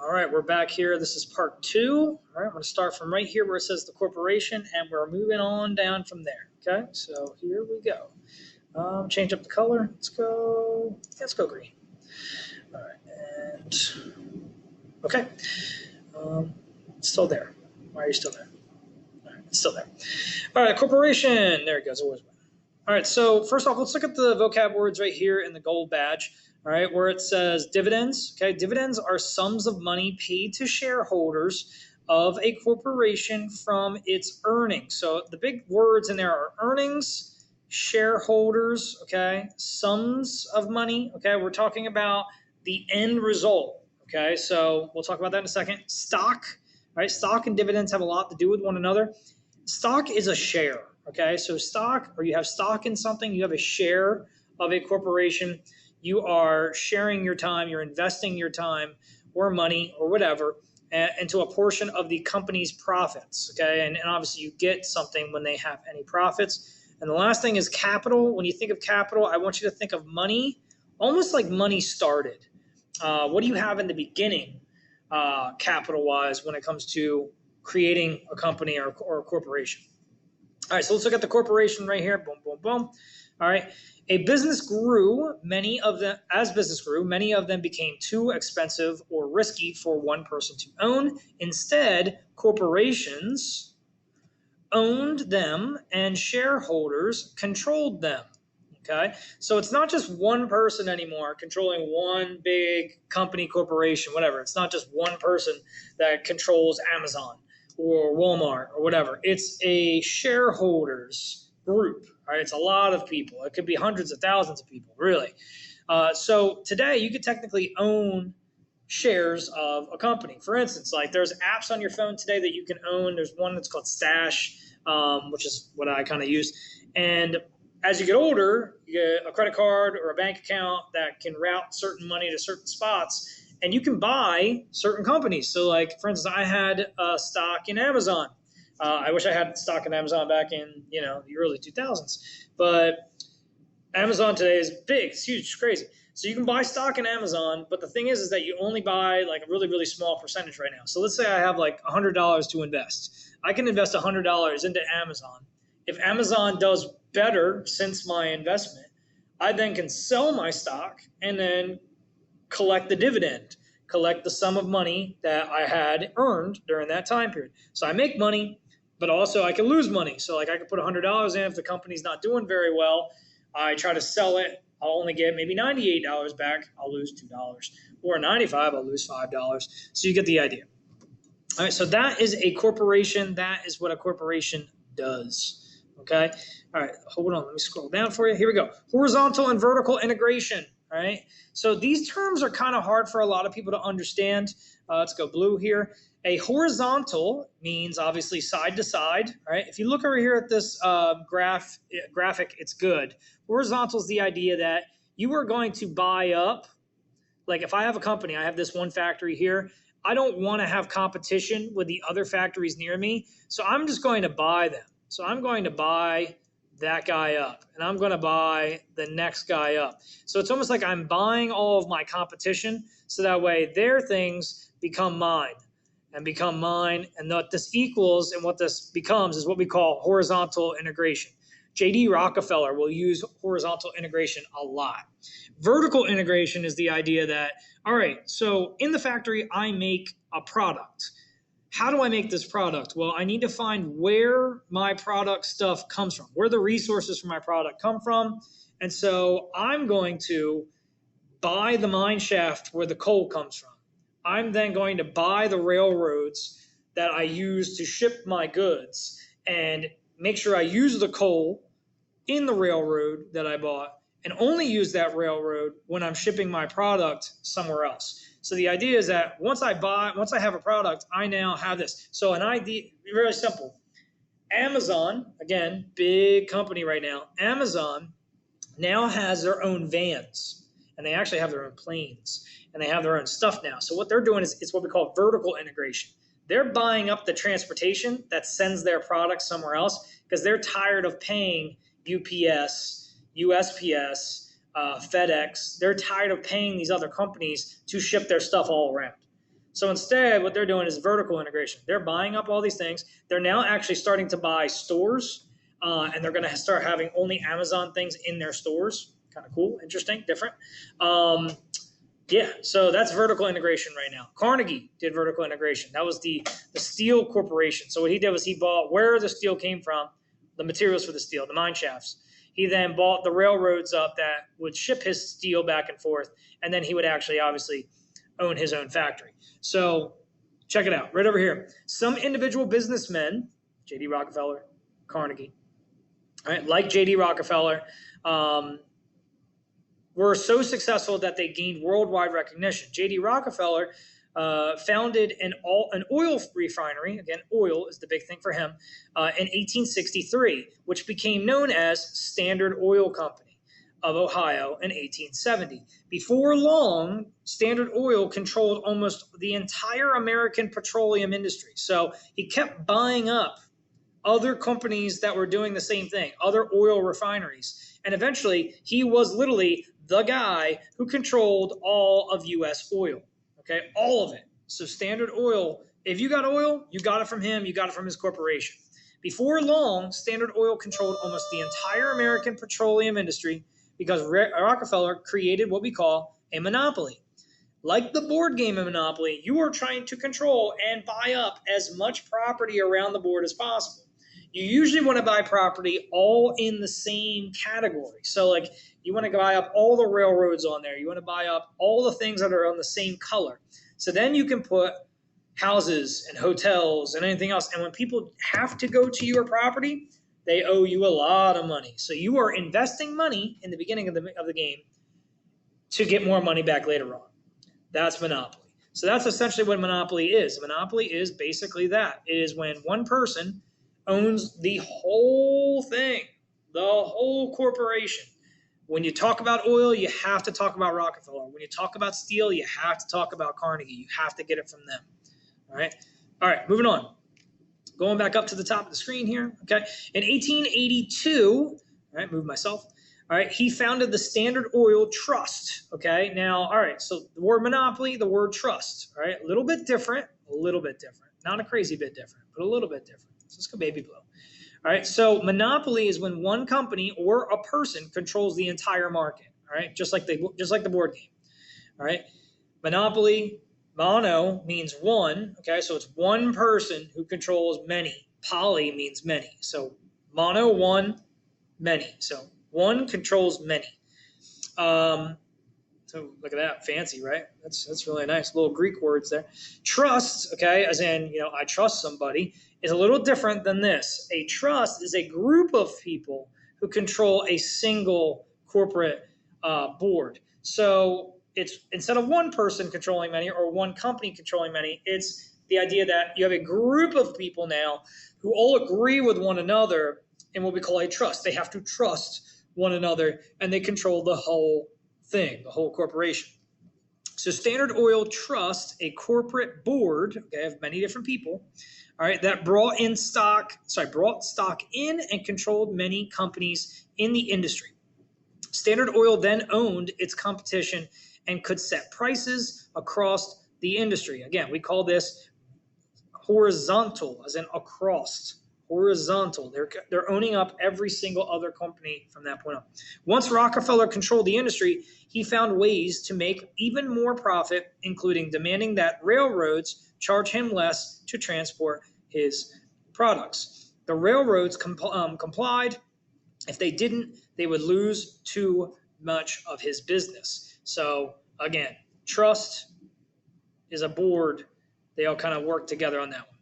All right, we're back here. This is part 2. All right, I'm going to start from right here where it says the corporation, and we're moving on down from there. Okay, so here we go. Change up the color. Let's go green. All right, and okay, it's still there. Why are you still there? All right, it's still there. All right, corporation. There it goes. It was. All right, so first off, let's look at the vocab words right here in the gold badge. All right, where it says dividends. Okay, dividends are sums of money paid to shareholders of a corporation from its earnings. So the big words in there are earnings, shareholders, okay, sums of money. Okay, we're talking about the end result. Okay, so we'll talk about that in a second. Stock, right? Stock and dividends have a lot to do with one another. Stock is a share. Okay, so stock, or you have stock in something, you have a share of a corporation. You are sharing your time, you're investing your time or money or whatever into a portion of the company's profits. Okay, and obviously you get something when they have any profits. And the last thing is capital. When you think of capital, I want you to think of money, almost like money started. What do you have in the beginning, capital-wise, when it comes to creating a company or a corporation? All right, so let's look at the corporation right here. Boom, boom, boom. All right. As business grew, many of them became too expensive or risky for one person to own. Instead, corporations owned them and shareholders controlled them. Okay, so it's not just one person anymore controlling one big company, corporation, whatever. It's not just one person that controls Amazon or Walmart or whatever. It's a shareholders group. All right, it's a lot of people. It could be hundreds of thousands of people, really. So today you could technically own shares of a company. For instance, like there's apps on your phone today that you can own. There's one that's called Stash, which is what I kind of use. And as you get older, you get a credit card or a bank account that can route certain money to certain spots, and you can buy certain companies. So like, for instance, I had stock in Amazon. I wish I had stock in Amazon back in, the early 2000s. But Amazon today is big. It's huge. It's crazy. So you can buy stock in Amazon, but the thing is that you only buy like a really, really small percentage right now. So let's say I have like $100 to invest. I can invest $100 into Amazon. If Amazon does better since my investment, I then can sell my stock and then collect the dividend, collect the sum of money that I had earned during that time period. So I make money, but also I can lose money. So like I could put $100 in if the company's not doing very well. I try to sell it. I'll only get maybe $98 back. I'll lose $2. Or $95, I'll lose $5. So you get the idea. All right, so that is a corporation. That is what a corporation does. Okay. All right. Hold on. Let me scroll down for you. Here we go. Horizontal and vertical integration. All right. So these terms are kind of hard for a lot of people to understand. Let's go blue here. A horizontal means obviously side to side. All right. If you look over here at this graphic, it's good. Horizontal is the idea that you are going to buy up. Like if I have a company, I have this one factory here. I don't want to have competition with the other factories near me. So I'm just going to buy them. So I'm going to buy that guy up, and I'm going to buy the next guy up. So it's almost like I'm buying all of my competition, so that way their things become mine, and what this equals and what this becomes is what we call horizontal integration. J.D. Rockefeller will use horizontal integration a lot. Vertical integration is the idea that, all right, so in the factory, I make a product. How do I make this product? Well, I need to find where my product stuff comes from, where the resources for my product come from. And so I'm going to buy the mine shaft where the coal comes from. I'm then going to buy the railroads that I use to ship my goods and make sure I use the coal in the railroad that I bought and only use that railroad when I'm shipping my product somewhere else. So the idea is that once I have a product, I now have this. So an idea, very simple. Amazon, again, big company right now. Amazon now has their own vans, and they actually have their own planes, and they have their own stuff now. So what they're doing is it's what we call vertical integration. They're buying up the transportation that sends their product somewhere else because they're tired of paying UPS, USPS, FedEx. They're tired of paying these other companies to ship their stuff all around. So instead, what they're doing is vertical integration. They're buying up all these things. They're now actually starting to buy stores, and they're going to start having only Amazon things in their stores. Kind of cool, interesting, different. Yeah, so that's vertical integration right now. Carnegie did vertical integration. That was the steel corporation. So what he did was he bought where the steel came from, the materials for the steel, the mine shafts. He then bought the railroads up that would ship his steel back and forth, and then he would actually obviously own his own factory. So check it out, right over here. Some individual businessmen, J.D. Rockefeller, Carnegie, all right, like J.D. Rockefeller, were so successful that they gained worldwide recognition. J.D. Rockefeller founded an oil refinery, again, oil is the big thing for him, in 1863, which became known as Standard Oil Company of Ohio in 1870. Before long, Standard Oil controlled almost the entire American petroleum industry. So he kept buying up other companies that were doing the same thing, other oil refineries. And eventually, he was literally the guy who controlled all of U.S. oil, okay, all of it. So Standard Oil, if you got oil, you got it from him, you got it from his corporation. Before long, Standard Oil controlled almost the entire American petroleum industry because Rockefeller created what we call a monopoly. Like the board game of Monopoly, you are trying to control and buy up as much property around the board as possible. You usually want to buy property all in the same category. So like you want to buy up all the railroads on there. You want to buy up all the things that are on the same color. So then you can put houses and hotels and anything else. And when people have to go to your property, they owe you a lot of money. So you are investing money in the beginning of the game to get more money back later on. That's monopoly. So that's essentially what monopoly is. Monopoly is basically that. It is when one person owns the whole thing, the whole corporation. When you talk about oil, you have to talk about Rockefeller. When you talk about steel, you have to talk about Carnegie. You have to get it from them. All right, moving on. Going back up to the top of the screen here. Okay, in 1882, all right, move myself. All right, he founded the Standard Oil Trust. Okay, now, all right, so the word monopoly, the word trust. All right, a little bit different, not a crazy bit different, but a little bit different. So let's go baby blue. All right, so monopoly is when one company or a person controls the entire market. All right, just like the board game. All right, monopoly, mono means one. Okay, so it's one person who controls many. Poly means many. So mono, one, many. So one controls many. So look at that, fancy, right? That's really nice. Little Greek words there. Trust, okay, as in, I trust somebody, is a little different than this. A trust is a group of people who control a single corporate board. So it's instead of one person controlling many or one company controlling many, it's the idea that you have a group of people now who all agree with one another in what we call a trust. They have to trust one another, and they control the whole thing, the whole corporation. So Standard Oil Trust, a corporate board, okay, of many different people, all right, that brought stock in and controlled many companies in the industry. Standard Oil then owned its competition and could set prices across the industry. Again, we call this horizontal, as in across. Horizontal. They're owning up every single other company from that point on. Once Rockefeller controlled the industry, he found ways to make even more profit, including demanding that railroads charge him less to transport his products. The railroads complied. If they didn't, they would lose too much of his business. So again, trust is a board. They all kind of work together on that one.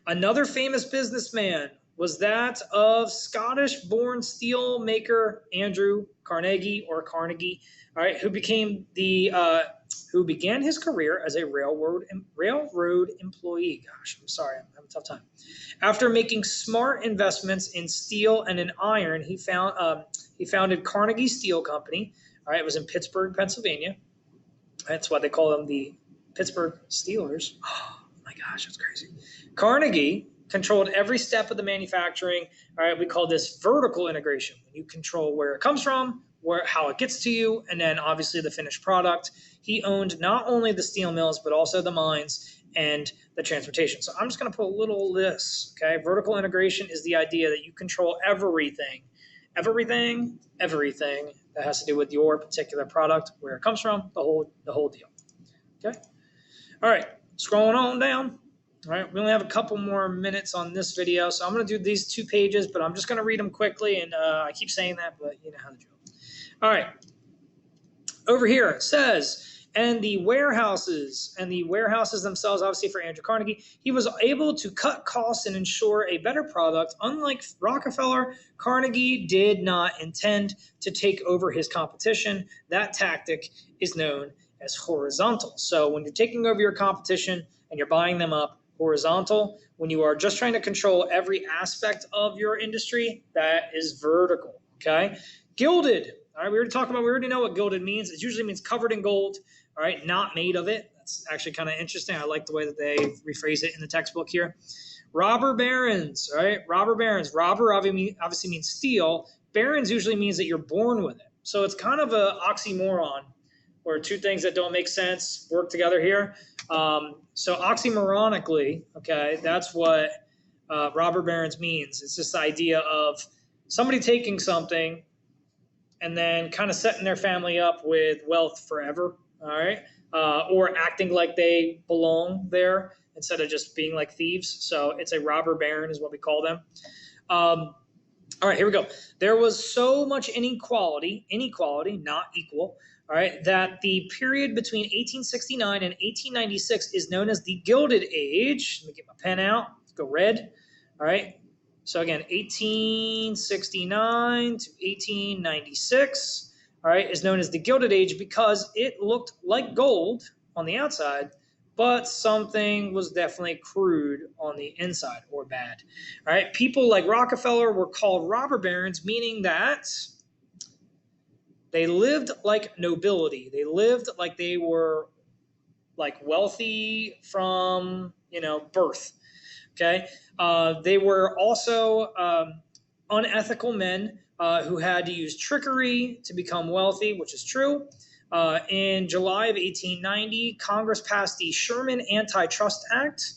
Another famous businessman was that of Scottish-born steel maker Andrew Carnegie, all right, who began his career as a railroad employee. Gosh, I'm sorry, I'm having a tough time. After making smart investments in steel and in iron, he founded Carnegie Steel Company. All right, it was in Pittsburgh, Pennsylvania. That's why they call them the Pittsburgh Steelers. Oh my gosh, that's crazy. Carnegie controlled every step of the manufacturing. All right, we call this vertical integration. When you control where it comes from, how it gets to you, and then obviously the finished product. He owned not only the steel mills, but also the mines and the transportation. So I'm just going to put a little this, okay? Vertical integration is the idea that you control everything that has to do with your particular product, where it comes from, the whole deal, okay? All right, scrolling on down. All right, we only have a couple more minutes on this video, so I'm going to do these 2 pages, but I'm just going to read them quickly, and I keep saying that, but you know how to do it. All right, over here it says, and the warehouses themselves, obviously for Andrew Carnegie, he was able to cut costs and ensure a better product. Unlike Rockefeller, Carnegie did not intend to take over his competition. That tactic is known as horizontal. So when you're taking over your competition and you're buying them up, horizontal. When you are just trying to control every aspect of your industry, that is vertical, okay? Gilded, all right, we already know what gilded means. It usually means covered in gold, all right, not made of it. That's actually kind of interesting. I like the way that they rephrase it in the textbook here. Robber barons, all right, robber barons. Robber obviously means steal. Barons usually means that you're born with it. So it's kind of an oxymoron, where 2 things that don't make sense work together here. So oxymoronically, okay, that's what robber barons means. It's this idea of somebody taking something and then kind of setting their family up with wealth forever, all right? Or acting like they belong there instead of just being like thieves. So it's a robber baron is what we call them. All right, here we go. There was so much inequality, not equal, all right, that the period between 1869 and 1896 is known as the Gilded Age. Let me get my pen out. Let's go red. All right. So again, 1869 to 1896, all right, is known as the Gilded Age because it looked like gold on the outside, but something was definitely crude on the inside or bad. All right. People like Rockefeller were called robber barons, meaning that they lived like nobility. They lived like they were like wealthy from, birth. Okay. They were also unethical men who had to use trickery to become wealthy, which is true. In July of 1890, Congress passed the Sherman Antitrust Act.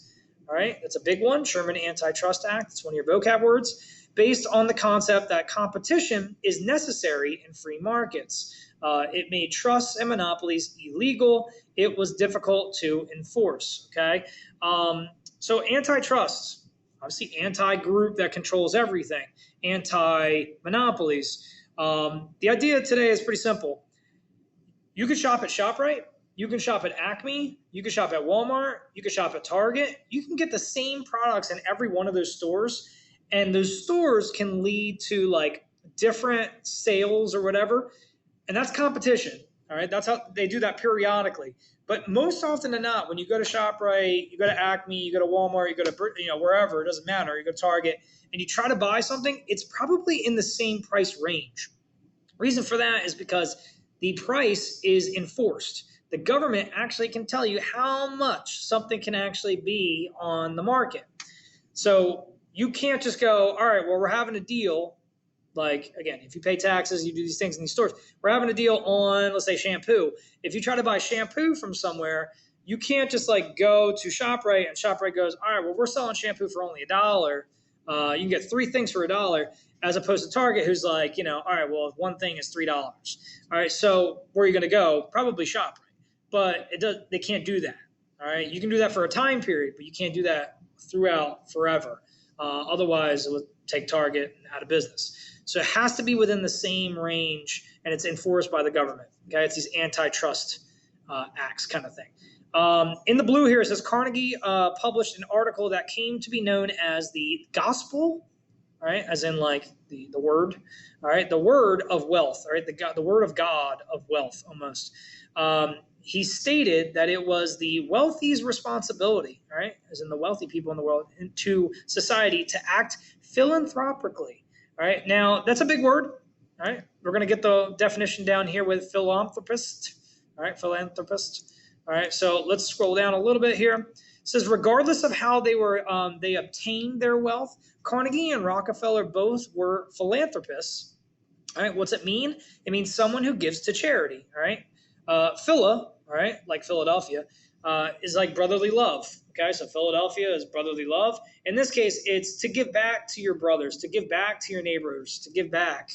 All right. That's a big one. Sherman Antitrust Act. It's one of your vocab words. Based on the concept that competition is necessary in free markets. It made trusts and monopolies illegal. It was difficult to enforce, okay? So antitrust, obviously anti-group that controls everything, anti-monopolies. The idea today is pretty simple. You can shop at ShopRite. You can shop at Acme. You can shop at Walmart. You can shop at Target. You can get the same products in every one of those stores. And those stores can lead to like different sales or whatever. And that's competition. All right. That's how they do that periodically. But most often than not, when you go to ShopRite, you go to Acme, you go to Walmart, you go to, wherever, it doesn't matter. You go to Target and you try to buy something, it's probably in the same price range. Reason for that is because the price is enforced. The government actually can tell you how much something can actually be on the market. So you can't just go, all right, well, we're having a deal. Like, again, if you pay taxes, you do these things in these stores. We're having a deal on, let's say, shampoo. If you try to buy shampoo from somewhere, you can't just like go to ShopRite and ShopRite goes, all right, well, we're selling shampoo for only $1. You can get 3 things for $1, as opposed to Target, who's like, all right, well, one thing is $3. All right, so where are you going to go? Probably ShopRite. But they can't do that. All right, you can do that for a time period, but you can't do that throughout forever. Otherwise, it would take Target out of business. So it has to be within the same range, and it's enforced by the government. Okay, it's these antitrust acts kind of thing. In the blue here, it says Carnegie published an article that came to be known as the Gospel, all right, as in like the word, all right, the word of wealth, all right, the word of God of wealth almost. He stated that it was the wealthy's responsibility, all right, as in the wealthy people in the world, to society to act philanthropically. All right, now that's a big word. All right, we're going to get the definition down here with philanthropist. All right, philanthropist. All right, so let's scroll down a little bit here. It says, regardless of how they obtained their wealth, Carnegie and Rockefeller both were philanthropists. All right, what's it mean? It means someone who gives to charity. All right, Phila, all right, like Philadelphia, is like brotherly love. Okay, so Philadelphia is brotherly love. In this case, it's to give back to your brothers, to give back to your neighbors, to give back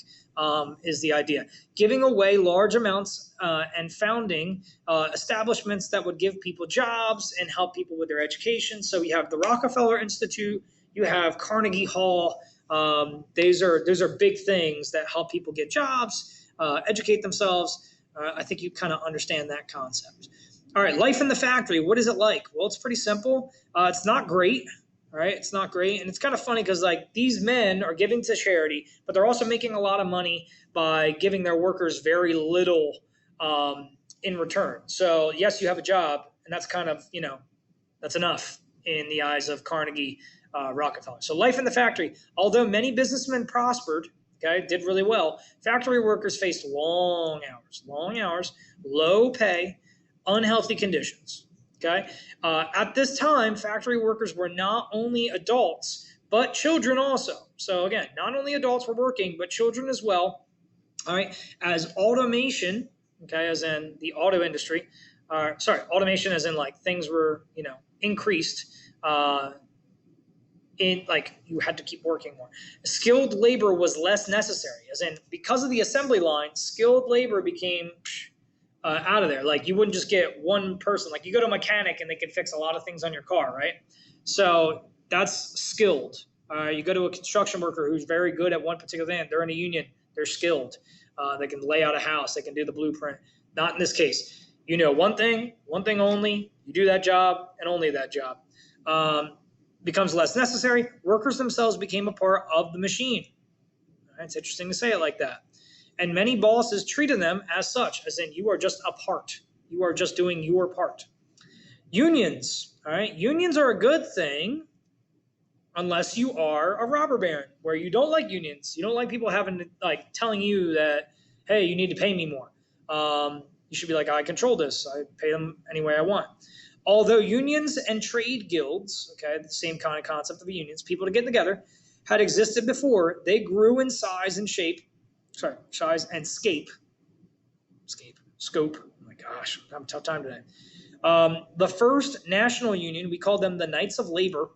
is the idea. Giving away large amounts and founding establishments that would give people jobs and help people with their education. So you have the Rockefeller Institute, you have Carnegie Hall. Those are big things that help people get jobs, educate themselves. I think you kind of understand that concept. All right, life in the factory. What is it like? Well, it's pretty simple. It's not great. All right, it's not great, and it's kind of funny because like these men are giving to charity, but they're also making a lot of money by giving their workers very little in return. So yes, you have a job, and that's kind of that's enough in the eyes of Carnegie. Rockefeller. So life in the factory. Although many businessmen prospered, okay, did really well, factory workers faced long hours, low pay, unhealthy conditions. Okay, at this time, factory workers were not only adults but children also. So again, not only adults were working, but children as well. All right, as automation, okay, as in the auto industry. Automation as in like things were increased. You had to keep working more. Skilled labor was less necessary, as in because of the assembly line, skilled labor became out of there. Like you wouldn't just get one person. Like you go to a mechanic and they can fix a lot of things on your car, right? So that's skilled. You go to a construction worker who's very good at one particular thing. They're in a union. They're skilled. They can lay out a house. They can do the blueprint. Not in this case. You know one thing only. You do that job and only that job. Becomes less necessary. Workers themselves became a part of the machine. It's interesting to say it like that. And many bosses treated them as such, as in you are just a part. You are just doing your part. Unions, all right? Unions are a good thing unless you are a robber baron, where you don't like unions. You don't like people telling you that, hey, you need to pay me more. You should be like, I control this. I pay them any way I want. Although unions and trade guilds, okay, the same kind of concept of unions, people to get together, had existed before, they grew in size and scope. Oh my gosh, I'm having a tough time today. The first national union, we called them the Knights of Labor,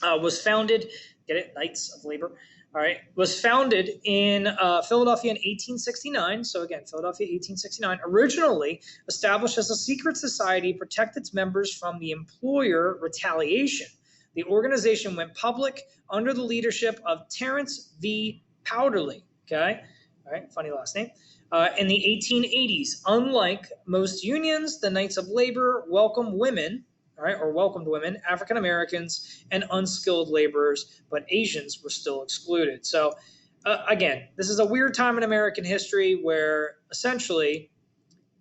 was founded, get it, Knights of Labor, all right, was founded in Philadelphia in 1869. So again, Philadelphia, 1869, originally established as a secret society to protect its members from the employer retaliation. The organization went public under the leadership of Terence V. Powderly, okay? All right, funny last name. In the 1880s, unlike most unions, the Knights of Labor welcomed women, African Americans, and unskilled laborers, but Asians were still excluded. So again, this is a weird time in American history where essentially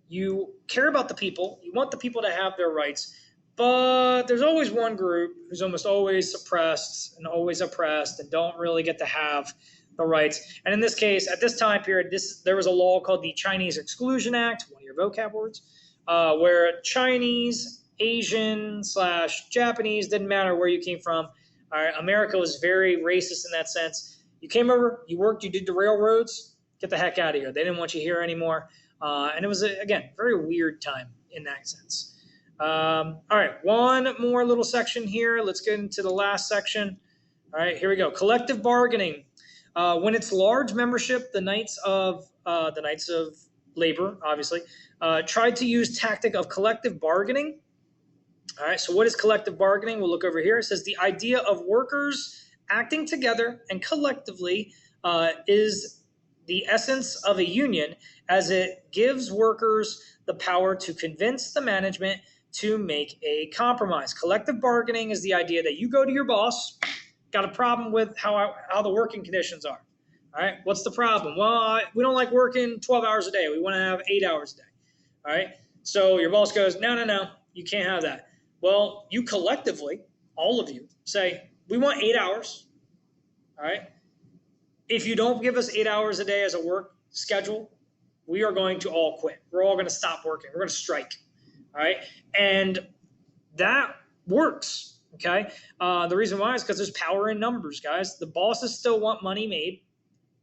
you care about the people, you want the people to have their rights, but there's always one group who's almost always suppressed and always oppressed and don't really get to have the rights. And in this case, at this time period, there was a law called the Chinese Exclusion Act, one of your vocab words, where Chinese, Asian / Japanese, didn't matter where you came from. All right, America was very racist in that sense. You came over, you worked, you did the railroads, get the heck out of here. They didn't want you here anymore. And it was, again, very weird time in that sense. All right, one more little section here. Let's get into the last section. All right, here we go. Collective bargaining. When it's large membership, the Knights of Labor, obviously, tried to use tactic of collective bargaining. All right, so what is collective bargaining? We'll look over here. It says the idea of workers acting together and collectively is the essence of a union, as it gives workers the power to convince the management to make a compromise. Collective bargaining is the idea that you go to your boss, got a problem with how the working conditions are. All right, what's the problem? Well, we don't like working 12 hours a day. We want to have 8 hours a day. All right, so your boss goes, no, you can't have that. Well, you collectively, all of you, say, we want 8 hours. All right, if you don't give us 8 hours a day as a work schedule, we are going to all quit. We're all going to stop working. We're going to strike. All right, and that works. Okay, the reason why is because there's power in numbers, guys. The bosses still want money made.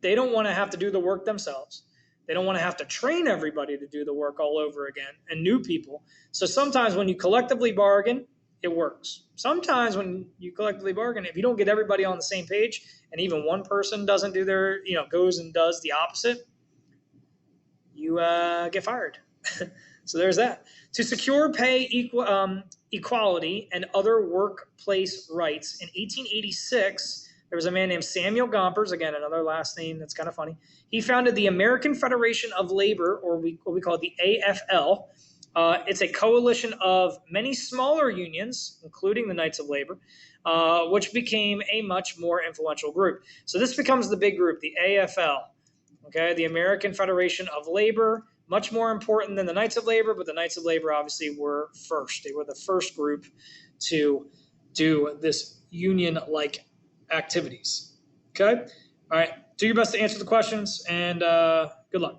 They don't want to have to do the work themselves. They don't want to have to train everybody to do the work all over again and new people. So sometimes when you collectively bargain, it works. Sometimes when you collectively bargain, if you don't get everybody on the same page and even one person doesn't do their, goes and does the opposite, you get fired. So there's that. To secure pay equality and other workplace rights, in 1886, there was a man named Samuel Gompers, again, another last name that's kind of funny. He founded the American Federation of Labor, or what we call the AFL. It's a coalition of many smaller unions, including the Knights of Labor, which became a much more influential group. So this becomes the big group, the AFL, okay, the American Federation of Labor, much more important than the Knights of Labor, but the Knights of Labor obviously were first. They were the first group to do this union-like activities. Okay? All right. Do your best to answer the questions, and